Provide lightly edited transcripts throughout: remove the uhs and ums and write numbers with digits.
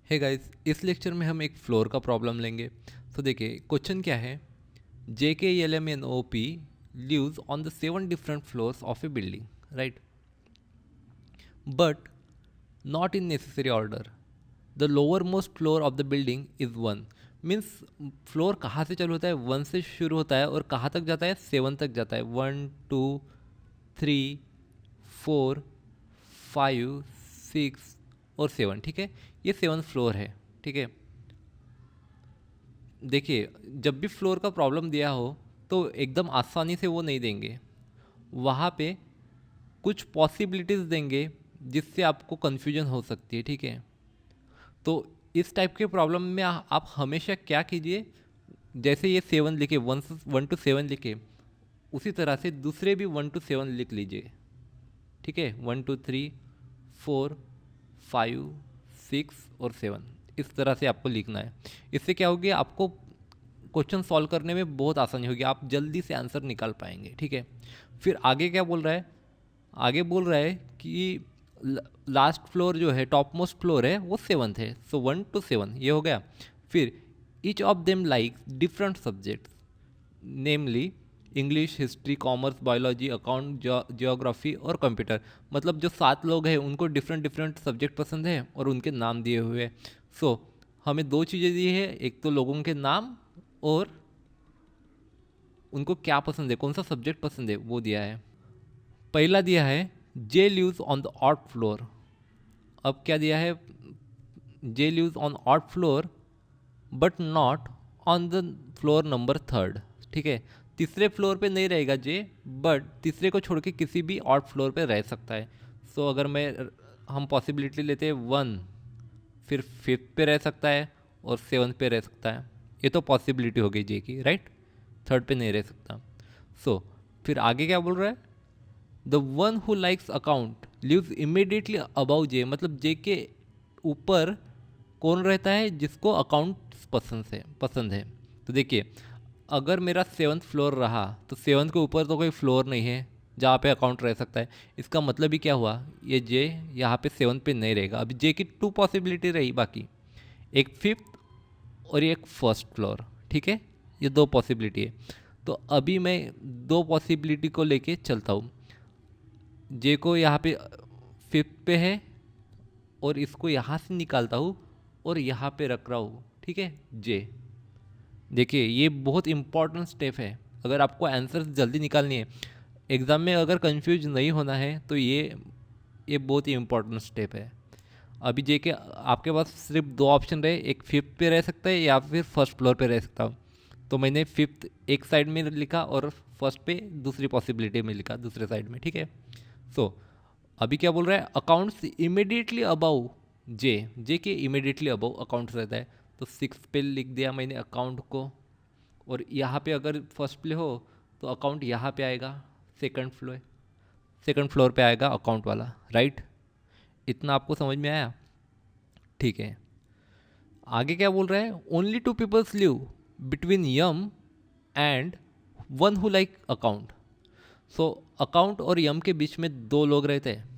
Hey guys, इस lecture में हम एक फ्लोर का प्रॉब्लम लेंगे। तो देखिए क्वेश्चन क्या है। J K L M N O P lives on the 7 different floors of a building, right, but not in necessary order. The lower most floor of the building is 1। Means floor कहाँ से चालू होता है, 1 से शुरू होता है और कहाँ तक जाता है, 7 तक जाता है। 1 2 3 4 5 6 और 7, ठीक है। ये 7 फ्लोर है, ठीक है। देखिए, जब भी फ्लोर का प्रॉब्लम दिया हो तो एकदम आसानी से वो नहीं देंगे। वहाँ पे कुछ पॉसिबिलिटीज़ देंगे जिससे आपको कन्फ्यूजन हो सकती है, ठीक है। तो इस टाइप के प्रॉब्लम में आप हमेशा क्या कीजिए, जैसे ये 7 लिखे, 1 to 7 लिखे, उसी तरह से दूसरे भी 1 to 7 लिख लीजिए, ठीक है। 1 2 3 4 5 6 और 7, इस तरह से आपको लिखना है। इससे क्या होगी, आपको क्वेश्चन सॉल्व करने में बहुत आसानी होगी, आप जल्दी से आंसर निकाल पाएंगे, ठीक है। फिर आगे क्या बोल रहा है, आगे बोल रहा है कि लास्ट फ्लोर जो है, टॉप मोस्ट फ्लोर है, वो 7th है। सो 1 to 7 ये हो गया। फिर each of them like different subjects, namely English, history, commerce, biology, account, geography और कंप्यूटर। मतलब जो 7 लोग हैं उनको डिफरेंट डिफरेंट सब्जेक्ट पसंद है और उनके नाम दिए हुए हैं। सो हमें दो चीज़ें दी है, एक तो लोगों के नाम और उनको क्या पसंद है, कौन सा सब्जेक्ट पसंद है, वो दिया है। पहला दिया है J lives on the odd floor. अब क्या दिया है, J lives on odd floor but not on the floor number 3rd, ठीक है। तीसरे फ्लोर पे नहीं रहेगा जे, बट तीसरे को छोड़ के किसी भी ऑड फ्लोर पे रह सकता है। सो अगर हम पॉसिबिलिटी लेते हैं 1, फिर 5th पे रह सकता है और 7th पे रह सकता है। ये तो पॉसिबिलिटी हो गई जे की, राइट। 3rd पे नहीं रह सकता। सो फिर आगे क्या बोल रहा है, the one who likes account lives immediately above J. मतलब जे के ऊपर कौन रहता है, जिसको अकाउंट पसंद है। तो देखिए, अगर मेरा 7th फ्लोर रहा तो 7th के ऊपर तो कोई फ्लोर नहीं है जहाँ पे अकाउंट रह सकता है। इसका मतलब ही क्या हुआ, ये जे यहाँ पे 7th पे नहीं रहेगा। अभी जे की 2 पॉसिबिलिटी रही बाकी, एक 5th और एक 1st फ्लोर, ठीक है। ये 2 पॉसिबिलिटी है। तो अभी मैं 2 पॉसिबिलिटी को लेके चलता हूँ। जे को यहाँ पे 5th पे है और इसको यहाँ से निकालता हूँ और यहाँ पे रख रहा हूँ, ठीक है, जे। देखिए, ये बहुत इंपॉर्टेंट स्टेप है अगर आपको आंसर जल्दी निकालनी है, एग्ज़ाम में अगर कंफ्यूज नहीं होना है तो ये बहुत ही इंपॉर्टेंट स्टेप है। अभी जे के आपके पास सिर्फ 2 ऑप्शन रहे, एक 5th पे रह सकता है या फिर 1st फ्लोर पे रह सकता हूँ। तो मैंने 5th एक साइड में लिखा और 1st पे दूसरी पॉसिबिलिटी में लिखा, दूसरे साइड में, ठीक है। सो अभी क्या बोल रहा है, अकाउंट्स इमिडिएटली अबाउ जे के इमिडिएटली अबाउ अकाउंट्स रहता है। तो 6 पे लिख दिया मैंने अकाउंट को, और यहाँ पे अगर 1st पे हो तो अकाउंट यहाँ पे आएगा, सेकंड फ्लोर पे आएगा अकाउंट वाला, राइट। इतना आपको समझ में आया, ठीक है। आगे क्या बोल रहा है, only 2 peoples live between M and one who like account. So account और यम के बीच में 2 लोग रहते हैं।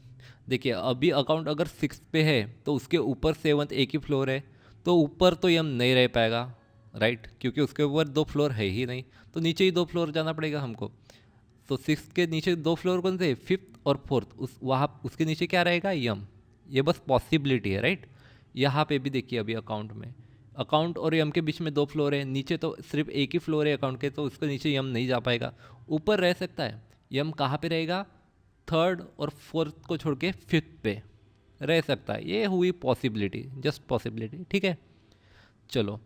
देखिए, अभी अकाउंट अगर 6 पे है तो उसके ऊपर 7th एक ही फ्लोर है, तो ऊपर तो यम नहीं रह पाएगा, राइट, क्योंकि उसके ऊपर 2 फ्लोर है ही नहीं। तो नीचे ही 2 फ्लोर जाना पड़ेगा हमको। तो 6 के नीचे 2 फ्लोर कौन से, 5th और 4th, उस वहाँ उसके नीचे क्या रहेगा, यम। ये बस पॉसिबिलिटी है, राइट। यहाँ पे भी देखिए, अभी अकाउंट में अकाउंट और यम के बीच में 2 फ्लोर है, नीचे तो सिर्फ एक ही फ्लोर है अकाउंट के, तो उसके नीचे यम नहीं जा पाएगा। ऊपर रह सकता है, यम कहाँ पे रहेगा, 3rd और 4th को छोड़ के 5th पे रह सकता है। ये हुई पॉसिबिलिटी, जस्ट पॉसिबिलिटी, ठीक है। चलो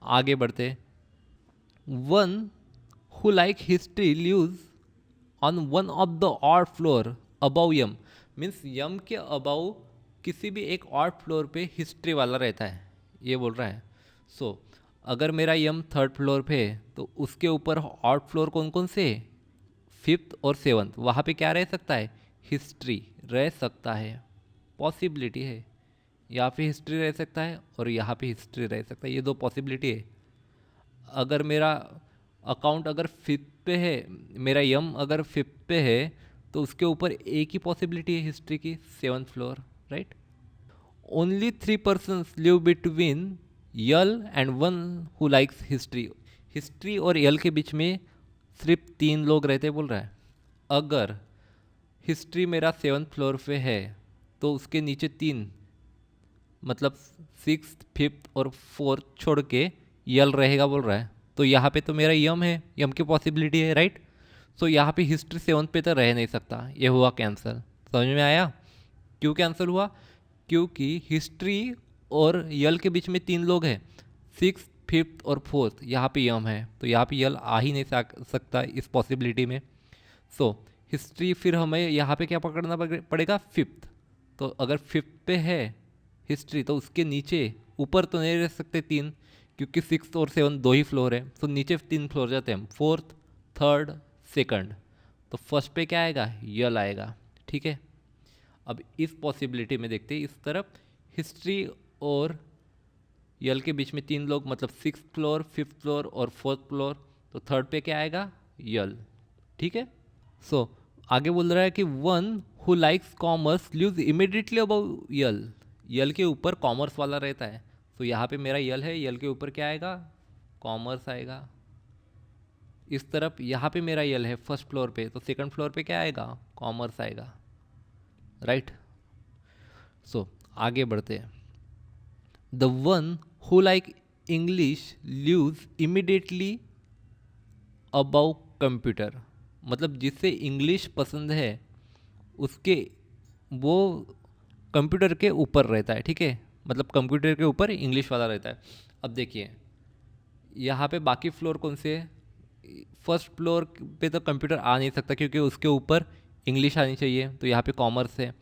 आगे बढ़ते। One who like history lives on one of the odd floor above M. Means M के अबाउ किसी भी एक ऑड फ्लोर पे हिस्ट्री वाला रहता है, ये बोल रहा है। सो अगर मेरा यम 3rd फ्लोर पे है तो उसके ऊपर ऑड फ्लोर कौन कौन से, 5th और 7th, वहाँ पे क्या रह सकता है, हिस्ट्री रह सकता है, पॉसिबिलिटी है। यहाँ पे हिस्ट्री रह सकता है और यहाँ पे हिस्ट्री रह सकता है, ये 2 पॉसिबिलिटी है। अगर मेरा अकाउंट अगर 5th पे है, मेरा यम अगर 5th पे है, तो उसके ऊपर एक ही पॉसिबिलिटी है हिस्ट्री की, 7th floor, right. Only 3 persons live between L and one who likes history. History और यल के बीच में सिर्फ 3 लोग रहते बोल रहा है। अगर हिस्ट्री मेरा 7th फ्लोर पे है तो उसके नीचे 3, मतलब 6th, 5th और 4th छोड़ के यल रहेगा बोल रहा है। तो यहाँ पे तो मेरा यम है, यम की पॉसिबिलिटी है, राइट। सो यहाँ पे हिस्ट्री 7th पे तो रह नहीं सकता, ये हुआ कैंसिल। समझ में आया क्यों कैंसिल हुआ? क्योंकि हिस्ट्री और यल के बीच में 3 लोग हैं, 6th, 5th और 4th, यहाँ पे यम है, तो यहाँ पे यल आ ही नहीं सकता इस पॉसिबिलिटी में। सो हिस्ट्री फिर हमें यहाँ पे क्या पकड़ना पड़ेगा? 5th। तो अगर 5th पे है हिस्ट्री तो उसके नीचे, ऊपर तो नहीं रह सकते 3, क्योंकि 6th और 7th 2 ही फ्लोर है। तो नीचे 3 फ्लोर जाते हैं, 4th, 3rd, 2nd। तो फर्स्ट पे क्या आएगा? यल आएगा, ठीक है। अब इस पॉसिबिलिटी में देखते हैं, इस तरफ हिस्ट्री और यल के बीच में 3 लोग, मतलब 6th फ्लोर, 5th फ्लोर और 4th फ्लोर। तो थर्ड पे क्या आएगा? यल, ठीक है। सो आगे बोल रहा है कि one who likes commerce lives immediately above L. L के ऊपर कॉमर्स वाला रहता है, तो यहाँ पे मेरा यल है, यल के ऊपर क्या आएगा? कॉमर्स आएगा। इस तरफ यहाँ पे मेरा यल है 1st फ्लोर पे, तो 2nd फ्लोर पे क्या आएगा? कॉमर्स आएगा, राइट। सो आगे बढ़ते हैं। The one who like English lives immediately above computer. मतलब जिससे इंग्लिश पसंद है उसके, वो कंप्यूटर के ऊपर रहता है, ठीक है। मतलब कंप्यूटर के ऊपर इंग्लिश वाला रहता है। अब देखिए यहाँ पे बाकी फ्लोर कौन से है? 1st फ्लोर पे तो कंप्यूटर आ नहीं सकता क्योंकि उसके ऊपर इंग्लिश आनी चाहिए, तो यहाँ पे कॉमर्स है।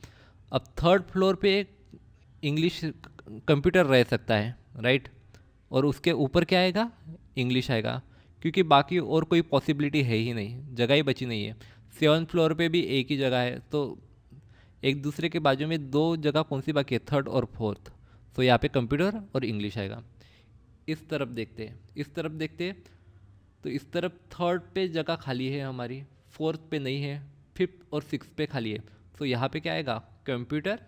अब 3rd फ्लोर पे इंग्लिश कंप्यूटर रह सकता है, राइट। और उसके ऊपर क्या आएगा? इंग्लिश आएगा, क्योंकि बाकी और कोई पॉसिबिलिटी है ही नहीं, जगह ही बची नहीं है। 7th फ्लोर पे भी एक ही जगह है, तो एक दूसरे के बाजू में 2 जगह कौन सी बाकी है? 3rd और 4th। तो यहाँ पे कंप्यूटर और इंग्लिश आएगा। इस तरफ देखते हैं, इस तरफ देखते हैं, तो इस तरफ 3rd पे जगह खाली है हमारी, 4th पे नहीं है, 5th और 6th पे खाली है। तो यहाँ पे क्या आएगा? कंप्यूटर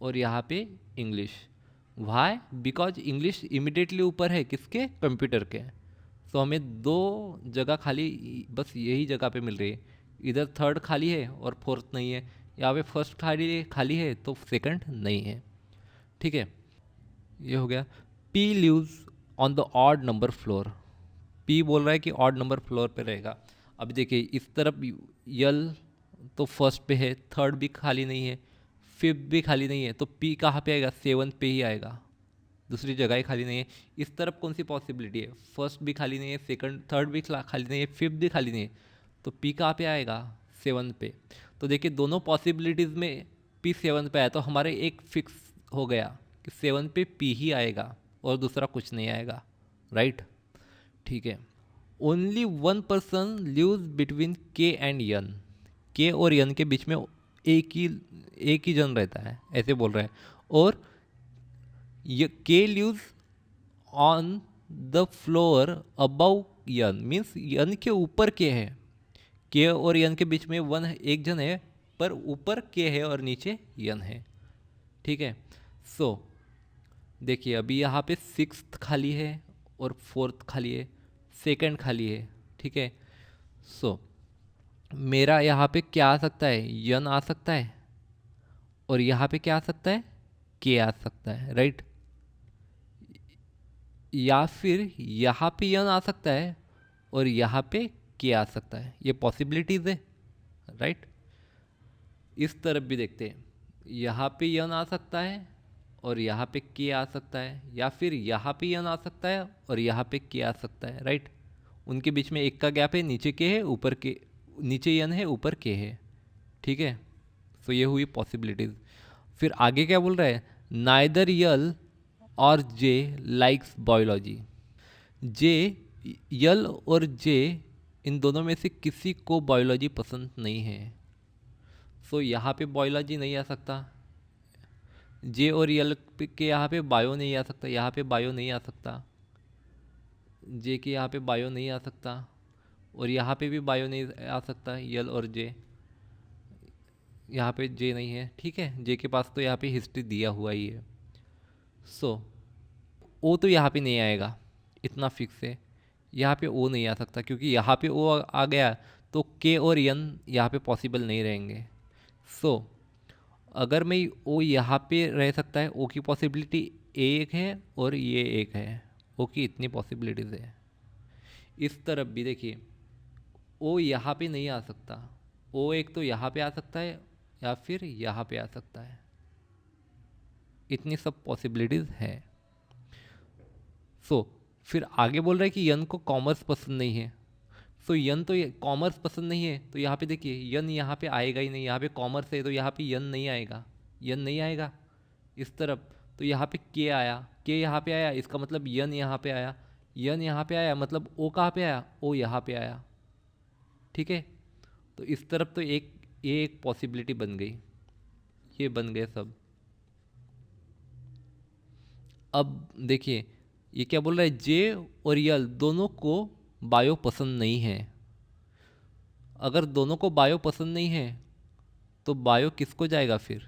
और यहाँ पे English. Why? Because English immediately ऊपर है किसके? कंप्यूटर के। तो हमें 2 जगह खाली बस यही जगह पे मिल रही है, इधर 3rd खाली है और 4th नहीं है, यहाँ पे 1st खाली खाली है तो 2nd नहीं है, ठीक है। ये हो गया। P lives on the odd number floor. P बोल रहा है कि ऑड नंबर फ्लोर पे रहेगा। अब देखिए इस तरफ यल तो 1st पे है, 3rd भी खाली नहीं है, 5th भी खाली नहीं है, तो पी कहाँ पे आएगा? 7th पे ही आएगा, दूसरी जगह ही खाली नहीं है। इस तरफ कौन सी पॉसिबिलिटी है? 1st भी खाली नहीं है, 2nd, 3rd भी खाली नहीं है, 5th भी खाली नहीं है, तो पी कहाँ पे आएगा? 7th पे। तो देखिए दोनों पॉसिबिलिटीज़ में पी 7th पे आया, तो हमारे एक फिक्स हो गया कि 7th पे पी ही आएगा और दूसरा कुछ नहीं आएगा, राइट, ठीक है। ओनली 1 पर्सन लिव्स बिटवीन के एंड यन। के और यन के बीच में एक ही जन रहता है, ऐसे बोल रहे हैं। और ये K lives on the floor above N, means N के ऊपर के है। के और यन के बीच में एक जन है, पर ऊपर के है और नीचे यन है, ठीक है। सो देखिए अभी यहाँ पे 6th खाली है और 4th खाली है, 2nd खाली है, ठीक है। सो मेरा यहाँ पे क्या आ सकता है? यन आ सकता है, और यहाँ पे क्या आ सकता है? के आ सकता है, राइट। या फिर यहाँ पे यन आ सकता है और यहाँ पे के आ सकता है, ये पॉसिबिलिटीज़ है, राइट। इस तरफ भी देखते हैं, यहाँ पे यन आ सकता है और यहाँ पे के आ सकता है, या फिर यहाँ पे यन आ सकता है और यहाँ पे के आ सकता है, राइट। उनके बीच में एक का गैप है, नीचे के है, ऊपर के, नीचे यन है, ऊपर के है, ठीक है। तो ये हुई पॉसिबिलिटीज़। फिर आगे क्या बोल रहा है? नाइदर यल और जे लाइक्स बायोलॉजी। जे, यल और जे, इन दोनों में से किसी को बायोलॉजी पसंद नहीं है। सो यहाँ पे बायोलॉजी नहीं आ सकता, जे और यल के यहाँ पे बायो नहीं आ सकता, यहाँ पे बायो नहीं आ सकता, जे के यहाँ पे बायो नहीं आ सकता, और यहाँ पे भी बायो नहीं आ सकता, यल और जे। यहाँ पे जे नहीं है, ठीक है, जे के पास तो यहाँ पे हिस्ट्री दिया हुआ ही है। सो ओ तो यहाँ पे नहीं आएगा, इतना फिक्स है। यहाँ पे ओ नहीं आ सकता क्योंकि यहाँ पे ओ आ गया तो के और यन यहाँ पे पॉसिबल नहीं रहेंगे। सो अगर मैं ओ यहाँ पे रह सकता है, ओ की पॉसिबिलिटी एक है और ये एक है, ओ की इतनी पॉसिबिलिटीज़ है। इस तरफ भी देखिए, ओ यहाँ पे नहीं आ सकता, ओ एक तो यहाँ पे आ सकता है या फिर यहाँ पे आ सकता है, इतनी सब पॉसिबिलिटीज़ है। सो फिर आगे बोल रहा है कि यन को कॉमर्स पसंद नहीं है। सो यन तो कॉमर्स पसंद नहीं है, तो यहाँ पे देखिए यन यहाँ पे आएगा ही नहीं, यहाँ पे कॉमर्स है तो यहाँ पे यन नहीं आएगा, यन नहीं आएगा इस तरफ। तो यहाँ पे के आया, के यहाँ पे आया, इसका मतलब यन यहाँ पे आया, यन यहाँ पे आया, मतलब ओ कहाँ पे आया, ओ यहाँ पे आया, ठीक है। तो इस तरफ तो एक ये एक पॉसिबिलिटी बन गई, ये बन गए सब। अब देखिए ये क्या बोल रहा है, जे और यल दोनों को बायो पसंद नहीं है। अगर दोनों को बायो पसंद नहीं है तो बायो किसको जाएगा फिर?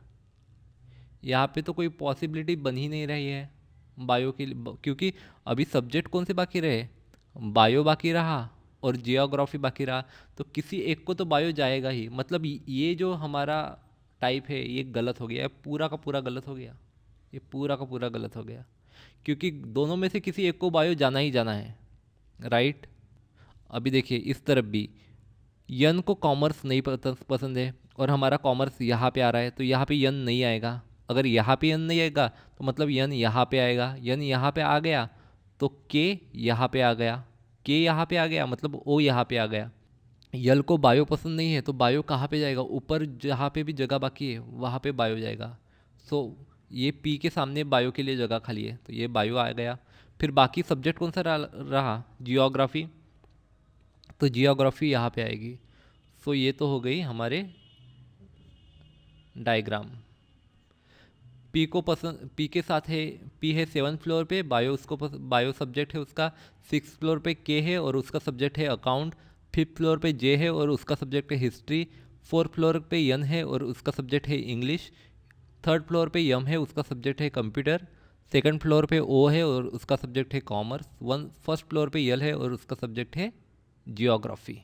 यहाँ पे तो कोई पॉसिबिलिटी बन ही नहीं रही है बायो के लिए, क्योंकि अभी सब्जेक्ट कौन से बाकी रहे, बायो बाकी रहा और जियोग्राफी बाकी रहा, तो किसी एक को तो बायो जाएगा ही। मतलब ये जो हमारा टाइप है ये गलत हो गया, पूरा का पूरा गलत हो गया, ये पूरा का पूरा गलत हो गया, क्योंकि दोनों में से किसी एक को बायो जाना ही जाना है, राइट। अभी देखिए इस तरफ भी यन को कॉमर्स नहीं पसंद है और हमारा कॉमर्स यहाँ पे आ रहा है, तो यहाँ पे यन नहीं आएगा। अगर यहाँ पे यन नहीं आएगा तो मतलब यन यहाँ पे आएगा, यन यहाँ पे आ गया तो के यहाँ पे आ गया, के यहाँ पे आ गया मतलब ओ यहाँ पे आ गया। यल को बायो पसंद नहीं है तो बायो कहाँ पे जाएगा, ऊपर जहाँ पे भी जगह बाकी है वहाँ पे बायो जाएगा। सो ये पी के सामने बायो के लिए जगह खाली है तो ये बायो आ गया। फिर बाकी सब्जेक्ट कौन सा रहा, जियोग्राफी, तो जियोग्राफी यहाँ पे आएगी। सो ये तो हो गई हमारे डायग्राम। पी को पसंद, पी के साथ है, पी है 7th फ्लोर पे, बायो उसको बायो सब्जेक्ट है उसका। 6th फ्लोर पे के है और उसका सब्जेक्ट है अकाउंट। 5th फ्लोर पे जे है और उसका सब्जेक्ट है हिस्ट्री। 4th फ्लोर पे यन है और उसका सब्जेक्ट है इंग्लिश। 3rd फ्लोर पे यम है, उसका सब्जेक्ट है कंप्यूटर। 2nd फ्लोर पे ओ है और उसका सब्जेक्ट है कॉमर्स। 1st फ्लोर पे यल है और उसका सब्जेक्ट है जियोग्राफी।